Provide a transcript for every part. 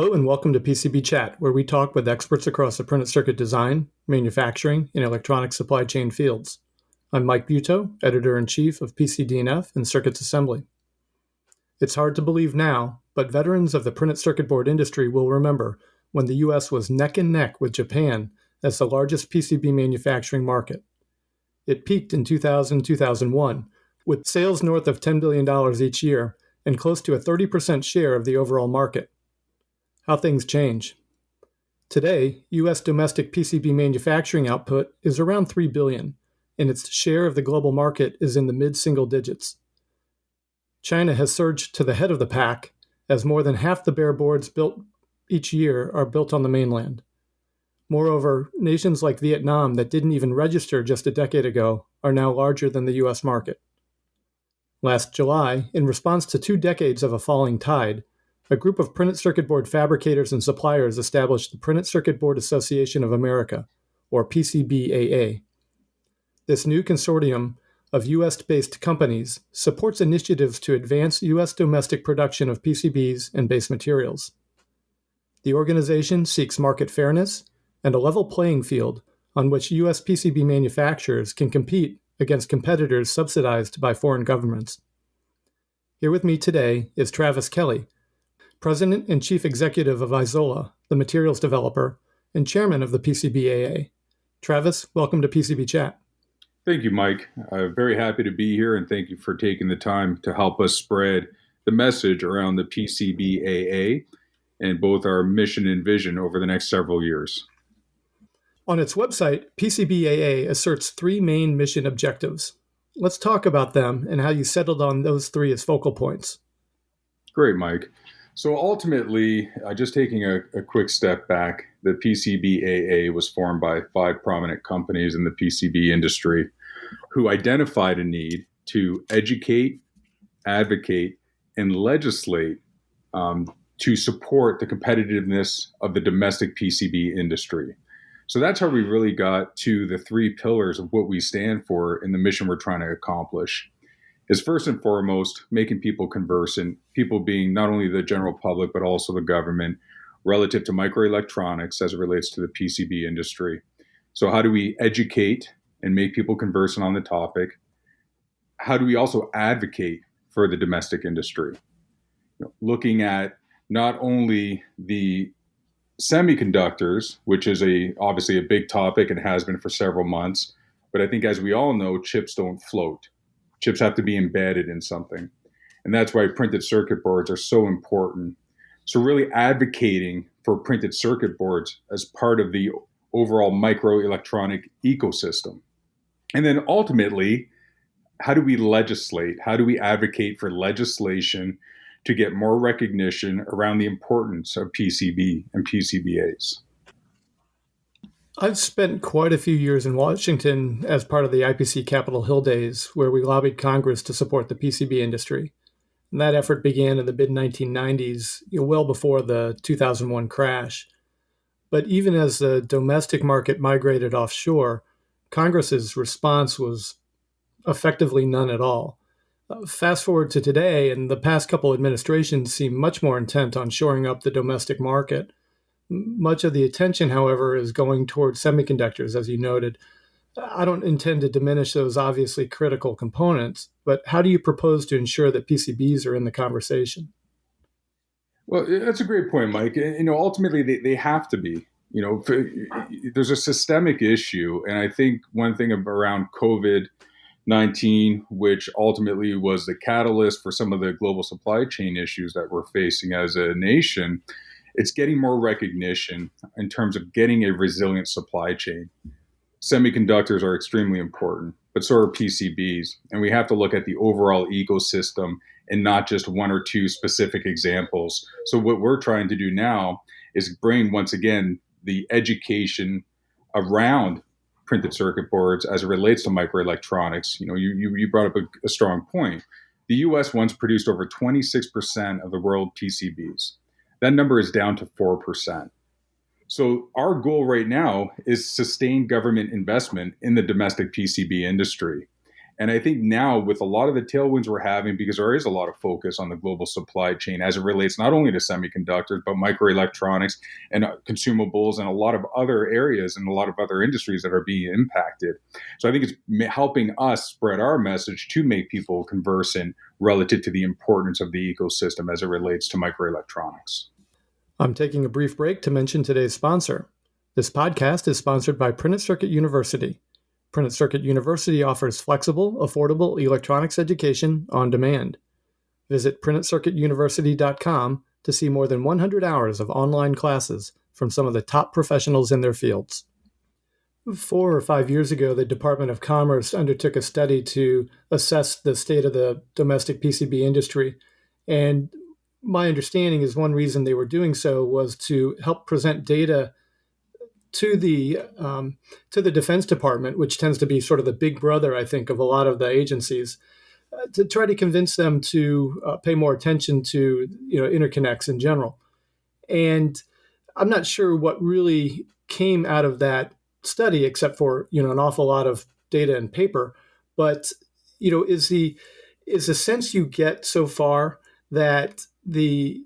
Hello and welcome to PCB Chat, where we talk with experts across the printed circuit design, manufacturing, and electronic supply chain fields. I'm Mike Buetow, Editor-in-Chief of PCD&F and Circuits Assembly. It's hard to believe now, but veterans of the printed circuit board industry will remember when the US was neck and neck with Japan as the largest PCB manufacturing market. It peaked in 2000-2001, with sales north of $10 billion each year and close to a 30% share of the overall market. How things change. Today, U.S. domestic PCB manufacturing output is around $3 billion, and its share of the global market is in the mid-single digits. China has surged to the head of the pack, as more than half the bare boards built each year are built on the mainland. Moreover, nations like Vietnam that didn't even register just a decade ago are now larger than the U.S. market. Last July, in response to 2 decades of a falling tide, a group of printed circuit board fabricators and suppliers established the Printed Circuit Board Association of America, or PCBAA. This new consortium of U.S.-based companies supports initiatives to advance U.S. domestic production of PCBs and base materials. The organization seeks market fairness and a level playing field on which U.S. PCB manufacturers can compete against competitors subsidized by foreign governments. Here with me today is Travis Kelly, President and Chief Executive of Isola, the materials developer, and Chairman of the PCBAA. Travis, welcome to PCB Chat. Thank you, Mike. I'm very happy to be here, and thank you for taking the time to help us spread the message around the PCBAA and both our mission and vision over the next several years. On its website, PCBAA asserts 3 main mission objectives. Let's talk about them and how you settled on those 3 as focal points. Great, Mike. So ultimately, just taking a quick step back, the PCBAA was formed by 5 prominent companies in the PCB industry who identified a need to educate, advocate, and legislate to support the competitiveness of the domestic PCB industry. So that's how we really got to the 3 pillars of what we stand for in the mission we're trying to accomplish. Is first and foremost making people conversant, people being not only the general public, but also the government, relative to microelectronics as it relates to the PCB industry. So how do we educate and make people conversant on the topic? How do we also advocate for the domestic industry? Looking at not only the semiconductors, which is obviously a big topic and has been for several months, but I think as we all know, chips don't float. Chips have to be embedded in something. And that's why printed circuit boards are so important. So really advocating for printed circuit boards as part of the overall microelectronic ecosystem. And then ultimately, how do we legislate? How do we advocate for legislation to get more recognition around the importance of PCB and PCBAs? I've spent quite a few years in Washington as part of the IPC Capitol Hill days, where we lobbied Congress to support the PCB industry. And that effort began in the mid-1990s, well before the 2001 crash. But even as the domestic market migrated offshore, Congress's response was effectively none at all. Fast forward to today, and the past couple administrations seem much more intent on shoring up the domestic market. Much of the attention, however, is going towards semiconductors, as you noted. I don't intend to diminish those obviously critical components, but how do you propose to ensure that PCBs are in the conversation? Well, that's a great point, Mike. Ultimately, they have to be. There's a systemic issue, and I think one thing around COVID-19, which ultimately was the catalyst for some of the global supply chain issues that we're facing as a nation, it's getting more recognition in terms of getting a resilient supply chain. Semiconductors are extremely important, but so are PCBs. And we have to look at the overall ecosystem and not just 1 or 2 specific examples. So what we're trying to do now is bring, once again, the education around printed circuit boards as it relates to microelectronics. You brought up a strong point. The U.S. once produced over 26% of the world PCBs. That number is down to 4%. So our goal right now is sustained government investment in the domestic PCB industry. And I think now with a lot of the tailwinds we're having, because there is a lot of focus on the global supply chain as it relates not only to semiconductors, but microelectronics and consumables and a lot of other areas and a lot of other industries that are being impacted. So I think it's helping us spread our message to make people conversant relative to the importance of the ecosystem as it relates to microelectronics. I'm taking a brief break to mention today's sponsor. This podcast is sponsored by Printed Circuit University. Printed Circuit University offers flexible, affordable electronics education on demand. Visit printedcircuituniversity.com to see more than 100 hours of online classes from some of the top professionals in their fields. 4 or 5 years ago, the Department of Commerce undertook a study to assess the state of the domestic PCB industry. And my understanding is one reason they were doing so was to help present data to the Defense Department, which tends to be sort of the big brother, I think, of a lot of the agencies, to try to convince them to pay more attention to interconnects in general. And I'm not sure what really came out of that study, except for an awful lot of data and paper. But is the sense you get so far that the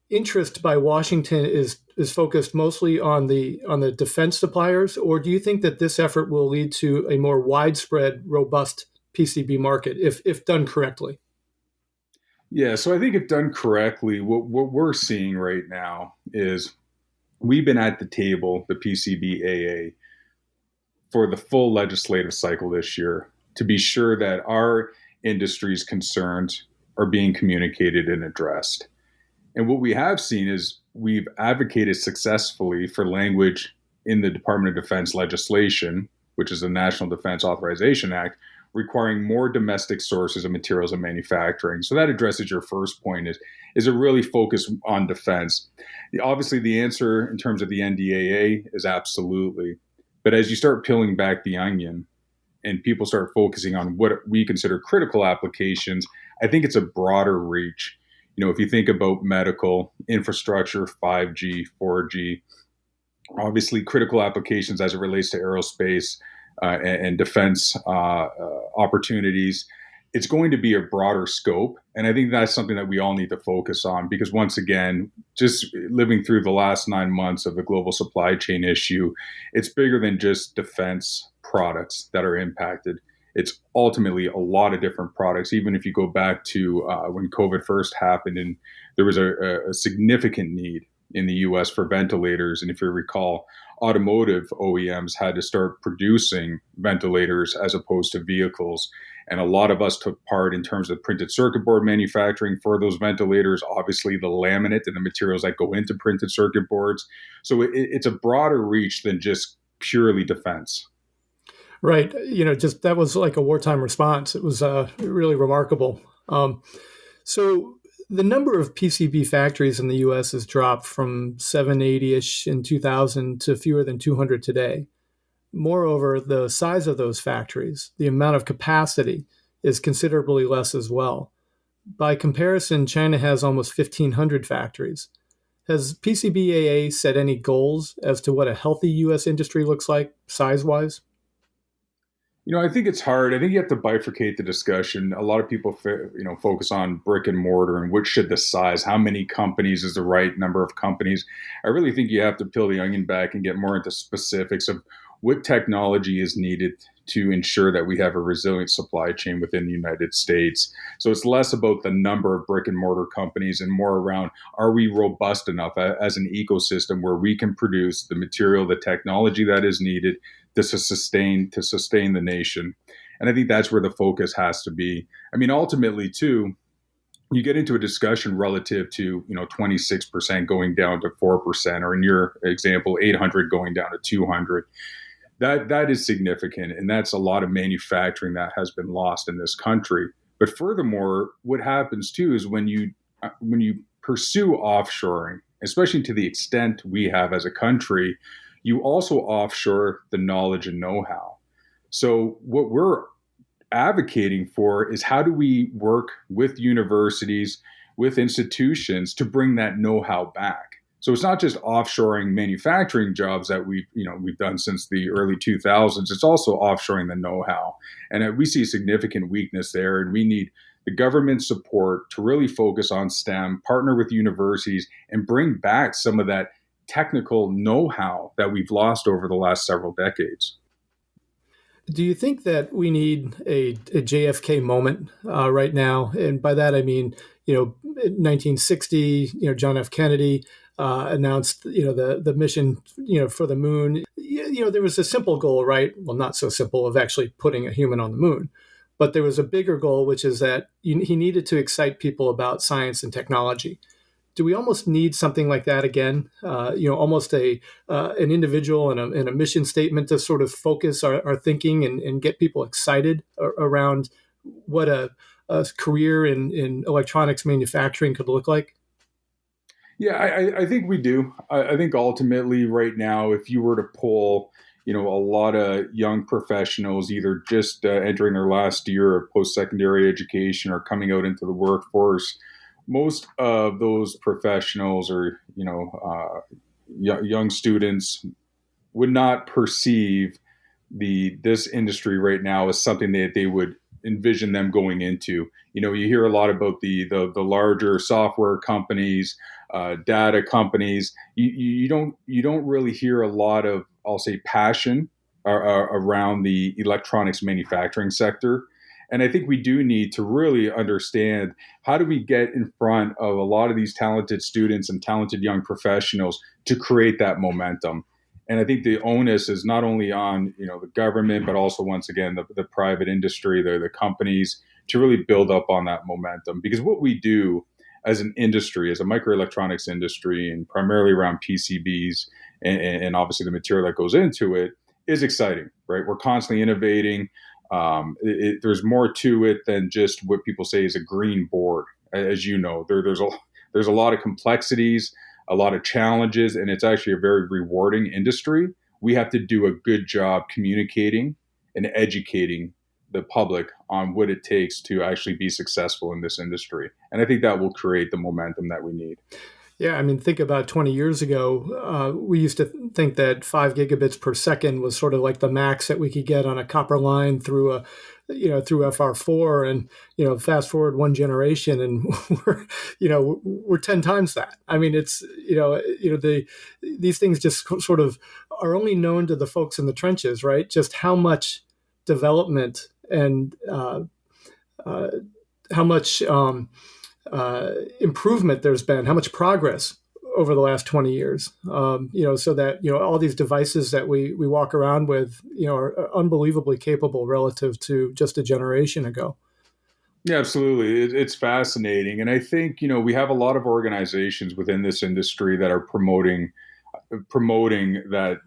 interest by Washington is focused mostly on the defense suppliers, or do you think that this effort will lead to a more widespread, robust PCB market if done correctly? Yeah, so I think if done correctly, what we're seeing right now is we've been at the table, the PCBAA, for the full legislative cycle this year to be sure that our industry's concerns are being communicated and addressed. And what we have seen is we've advocated successfully for language in the Department of Defense legislation, which is the National Defense Authorization Act, requiring more domestic sources of materials and manufacturing. So that addresses your first point, is it really focused on defense? Obviously, the answer in terms of the NDAA is absolutely. But as you start peeling back the onion and people start focusing on what we consider critical applications, I think it's a broader reach. If you think about medical infrastructure, 5G, 4G, obviously critical applications as it relates to aerospace and defense opportunities, it's going to be a broader scope. And I think that's something that we all need to focus on, because once again, just living through the last 9 months of the global supply chain issue, it's bigger than just defense products that are impacted. It's ultimately a lot of different products. Even if you go back to when COVID first happened and there was a significant need in the US for ventilators. And if you recall, automotive OEMs had to start producing ventilators as opposed to vehicles. And a lot of us took part in terms of printed circuit board manufacturing for those ventilators, obviously the laminate and the materials that go into printed circuit boards. So it's a broader reach than just purely defense. Right. Just that was like a wartime response. It was really remarkable. So the number of PCB factories in the U.S. has dropped from 780-ish in 2000 to fewer than 200 today. Moreover, the size of those factories, the amount of capacity, is considerably less as well. By comparison, China has almost 1,500 factories. Has PCBAA set any goals as to what a healthy U.S. industry looks like size-wise? I think it's hard. I think you have to bifurcate the discussion. A lot of people, focus on brick and mortar and which should the size, how many companies is the right number of companies. I really think you have to peel the onion back and get more into specifics of what technology is needed to ensure that we have a resilient supply chain within the United States. So it's less about the number of brick and mortar companies and more around, are we robust enough as an ecosystem where we can produce the material, the technology that is needed to sustain the nation. And I think that's where the focus has to be. I mean, ultimately, too, you get into a discussion relative to 26% going down to 4%, or in your example, 800 going down to 200. That is significant, and that's a lot of manufacturing that has been lost in this country. But furthermore, what happens too is when you pursue offshoring, especially to the extent we have as a country, you also offshore the knowledge and know-how. So what we're advocating for is how do we work with universities, with institutions to bring that know-how back? So it's not just offshoring manufacturing jobs that we've done since the early 2000s. It's also offshoring the know-how, and we see significant weakness there. And we need the government support to really focus on STEM, partner with universities, and bring back some of that technical know-how that we've lost over the last several decades. Do you think that we need a JFK moment right now? And by that I mean, 1960, John F. Kennedy announced, the mission, for the moon. There was a simple goal, right? Well, not so simple, of actually putting a human on the moon, but there was a bigger goal, which is that he needed to excite people about science and technology. Do we almost need something like that again? Almost an individual and a mission statement to sort of focus our thinking and get people excited around what a career in electronics manufacturing could look like? Yeah, I think we do. I think ultimately, right now, if you were to poll, a lot of young professionals, either just entering their last year of post-secondary education or coming out into the workforce, most of those professionals or young students would not perceive this industry right now as something that they would envision them going into. You hear a lot about the larger software companies, data companies. You don't really hear a lot of, I'll say, passion around the electronics manufacturing sector. And I think we do need to really understand, how do we get in front of a lot of these talented students and talented young professionals to create that momentum. And I think the onus is not only on the government, but also, once again, the private industry, the companies, to really build up on that momentum. Because what we do as an industry, as a microelectronics industry, and primarily around PCBs and obviously the material that goes into it, is exciting, right? We're constantly innovating. There's more to it than just what people say is a green board. As you know, there's a lot of complexities, a lot of challenges, and it's actually a very rewarding industry. We have to do a good job communicating and educating the public on what it takes to actually be successful in this industry. And I think that will create the momentum that we need. Yeah, I mean, think about 20 years ago. We used to think that 5 gigabits per second was sort of like the max that we could get on a copper line through through FR4. And fast forward one generation, and we're 10 times that. I mean, it's these things just sort of are only known to the folks in the trenches, right? Just how much development and how much improvement there's been, how much progress over the last 20 years, so that, all these devices that we walk around with, are unbelievably capable relative to just a generation ago. Yeah, absolutely. It's fascinating. And I think, we have a lot of organizations within this industry that are promoting that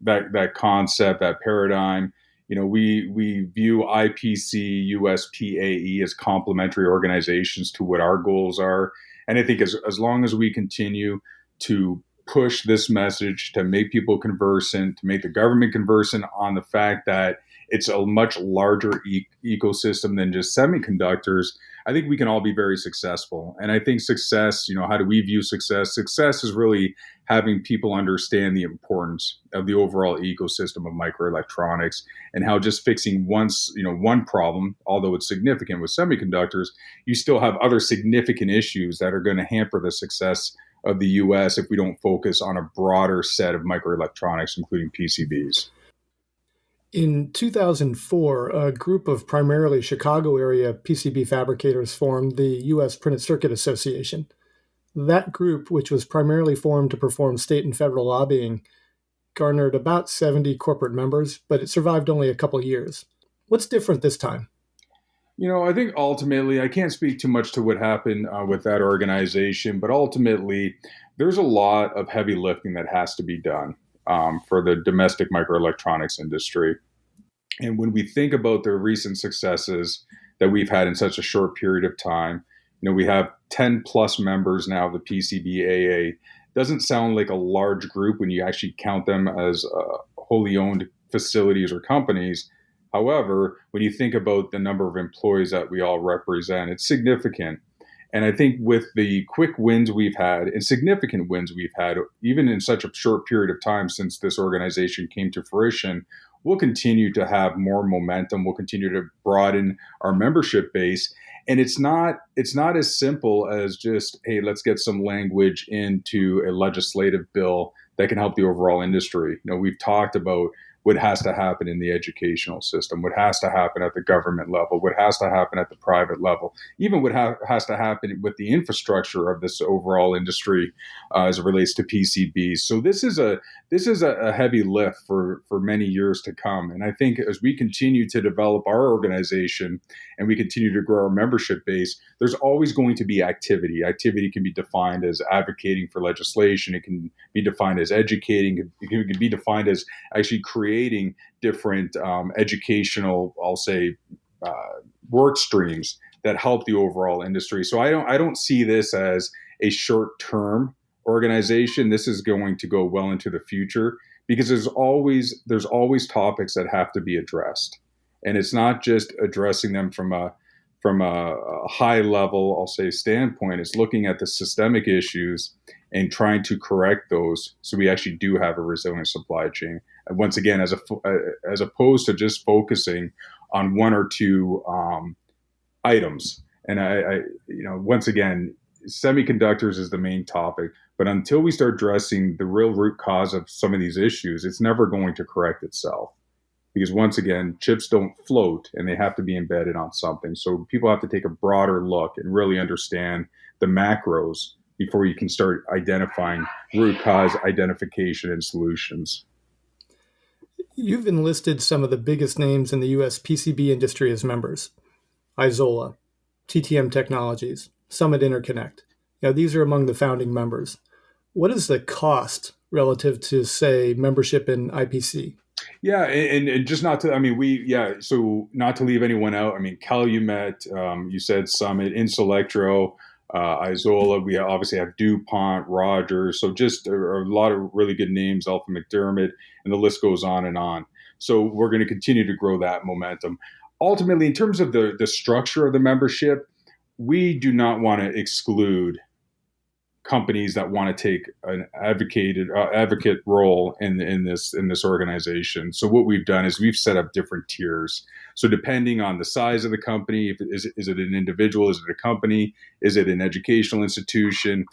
that concept, that paradigm. We view IPC, US PAE as complementary organizations to what our goals are. And I think as long as we continue to push this message, to make people conversant, to make the government conversant on the fact that it's a much larger ecosystem than just semiconductors, I think we can all be very successful. And I think success, how do we view success? Success is really having people understand the importance of the overall ecosystem of microelectronics, and how just fixing one problem, although it's significant with semiconductors, you still have other significant issues that are going to hamper the success of the US if we don't focus on a broader set of microelectronics, including PCBs. In 2004, a group of primarily Chicago area PCB fabricators formed the US Printed Circuit Association. That group, which was primarily formed to perform state and federal lobbying, garnered about 70 corporate members, but it survived only a couple years. What's different this time? I think ultimately, I can't speak too much to what happened with that organization, but ultimately, there's a lot of heavy lifting that has to be done for the domestic microelectronics industry. And when we think about the recent successes that we've had in such a short period of time, we have 10 plus members now of the PCBAA. Doesn't sound like a large group when you actually count them as wholly owned facilities or companies. However, when you think about the number of employees that we all represent, it's significant. And I think with the quick wins we've had and significant wins we've had, even in such a short period of time since this organization came to fruition, we'll continue to have more momentum. We'll continue to broaden our membership base. And it's not as simple as just, hey, let's get some language into a legislative bill that can help the overall industry. We've talked about what has to happen in the educational system, what has to happen at the government level, what has to happen at the private level, even what has to happen with the infrastructure of this overall industry as it relates to PCBs. So this is a heavy lift for many years to come. And I think as we continue to develop our organization and we continue to grow our membership base, there's always going to be activity. Activity can be defined as advocating for legislation. It can be defined as educating. It can be defined as actually creating different educational, I'll say, work streams that help the overall industry. So I don't see this as a short-term organization. This is going to go well into the future because there's always topics that have to be addressed, and it's not just addressing them from a high level, I'll say, standpoint. It's looking at the systemic issues and trying to correct those so we actually do have a resilient supply chain. And once again, as opposed to just focusing on one or two items. And once again, semiconductors is the main topic, but until we start addressing the real root cause of some of these issues, it's never going to correct itself. Because once again, chips don't float and they have to be embedded on something. So people have to take a broader look and really understand the macros before you can start identifying root cause identification and solutions. You've enlisted some of the biggest names in the US PCB industry as members: Isola, TTM Technologies, Summit Interconnect. These are among the founding members. What is the cost relative to, say, membership in IPC? Yeah, and just not to, so not to leave anyone out. Calumet, you said Summit, Inselectro, Isola. We obviously have DuPont, Rogers. So just a lot of really good names, Alpha McDermott, and the list goes on and on. So we're going to continue to grow that momentum. Ultimately, in terms of the structure of the membership, we do not want to exclude companies that want to take an advocate role in this organization. So what we've done is we've set up different tiers. So depending on the size of the company, is it an individual, is it a company, is it an educational institution,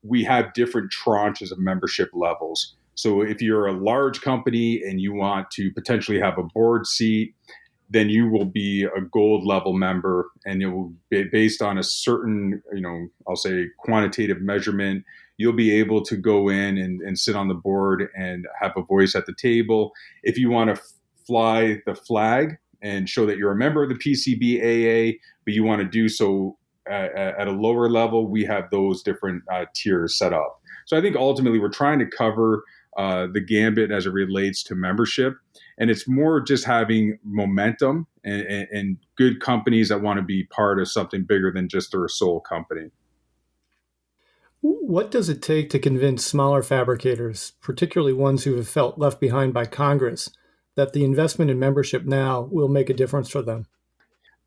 we have different tranches of membership levels. So if you're a large company and you want to potentially have a board seat, then you will be a gold level member, and it will be based on a certain, I'll say, quantitative measurement. You'll be able to go in and sit on the board and have a voice at the table. If you want to fly the flag and show that you're a member of the PCBAA, but you want to do so at a lower level, we have those different tiers set up. So I think ultimately we're trying to cover the gambit as it relates to membership. And it's more just having momentum and good companies that want to be part of something bigger than just their sole company. What does it take to convince smaller fabricators, particularly ones who have felt left behind by Congress, that the investment in membership now will make a difference for them?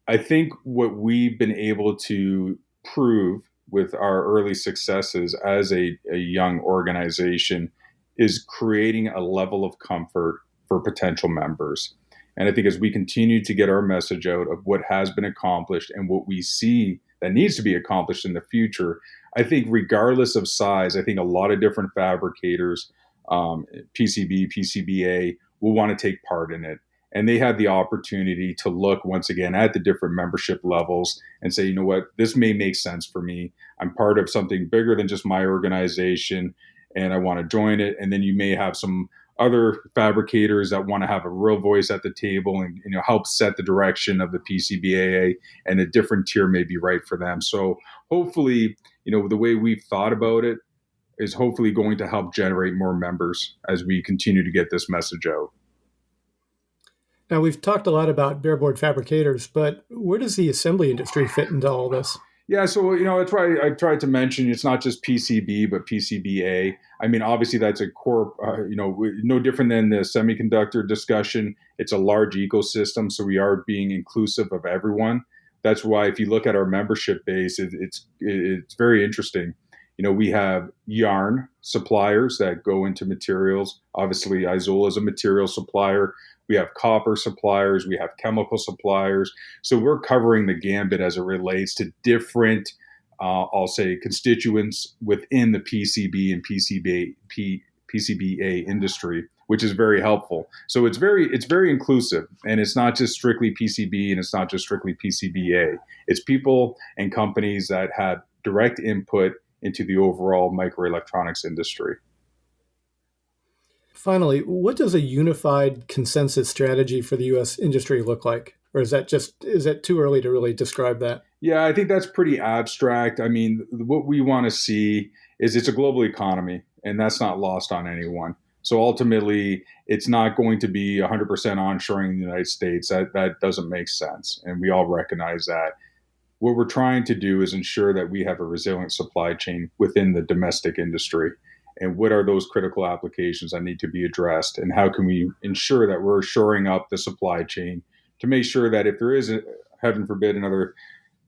I think what we've been able to prove with our early successes as a young organization is creating a level of comfort for potential members. And I think as we continue to get our message out of what has been accomplished and what we see that needs to be accomplished in the future, I think regardless of size, I think a lot of different fabricators, PCB, PCBA, will want to take part in it. And they have the opportunity to look once again at the different membership levels and say, you know what, this may make sense for me. I'm part of something bigger than just my organization, and I want to join it. And then you may have some other fabricators that want to have a real voice at the table and help set the direction of the PCBAA, and a different tier may be right for them. So hopefully, the way we've thought about it is hopefully going to help generate more members as we continue to get this message out. Now, we've talked a lot about bareboard fabricators, but where does the assembly industry fit into all this? Yeah, so I tried to mention it's not just PCB, but PCBA. Obviously that's a core. No different than the semiconductor discussion. It's a large ecosystem, so we are being inclusive of everyone. That's why if you look at our membership base, it's very interesting. We have yarn suppliers that go into materials. Obviously, Isola is a material supplier. We have copper suppliers. We have chemical suppliers. So we're covering the gambit as it relates to different, I'll say, constituents within the PCB and PCBA industry, which is very helpful. So it's very inclusive, and it's not just strictly PCB and it's not just strictly PCBA. It's people and companies that have direct input into the overall microelectronics industry. Finally, what does a unified consensus strategy for the U.S. industry look like? Or is that too early to really describe that? Yeah, I think that's pretty abstract. I mean, what we want to see is it's a global economy, and that's not lost on anyone. So ultimately, it's not going to be 100% onshoring in the United States. That doesn't make sense, and we all recognize that. What we're trying to do is ensure that we have a resilient supply chain within the domestic industry. And what are those critical applications that need to be addressed? And how can we ensure that we're shoring up the supply chain to make sure that if there is, heaven forbid, another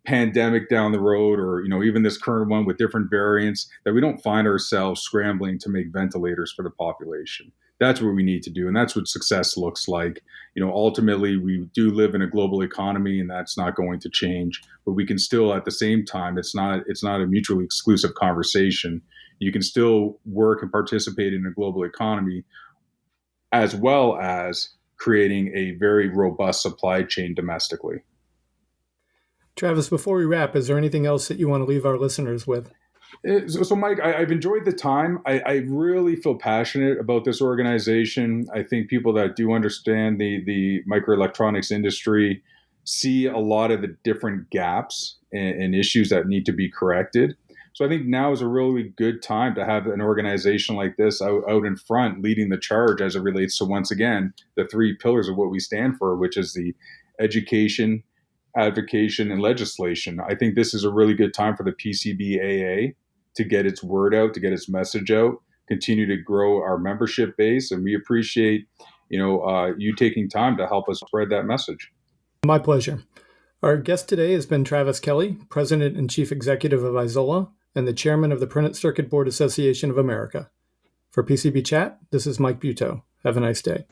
pandemic down the road, or even this current one with different variants, that we don't find ourselves scrambling to make ventilators for the population. That's what we need to do, and that's what success looks like. Ultimately, we do live in a global economy, and that's not going to change. But we can still, at the same time, it's not a mutually exclusive conversation. You can still work and participate in a global economy, as well as creating a very robust supply chain domestically. Travis, before we wrap, is there anything else that you want to leave our listeners with? So Mike, I've enjoyed the time. I really feel passionate about this organization. I think people that do understand the microelectronics industry see a lot of the different gaps and issues that need to be corrected. So I think now is a really good time to have an organization like this out in front, leading the charge as it relates to, once again, the three pillars of what we stand for, which is the education, advocacy, and legislation. I think this is a really good time for the PCBAA to get its word out, to get its message out, continue to grow our membership base, and we appreciate you taking time to help us spread that message. My pleasure. Our guest today has been Travis Kelly, President and Chief Executive of Isola and the Chairman of the Printed Circuit Board Association of America. For PCB Chat, this is Mike Buetow. Have a nice day.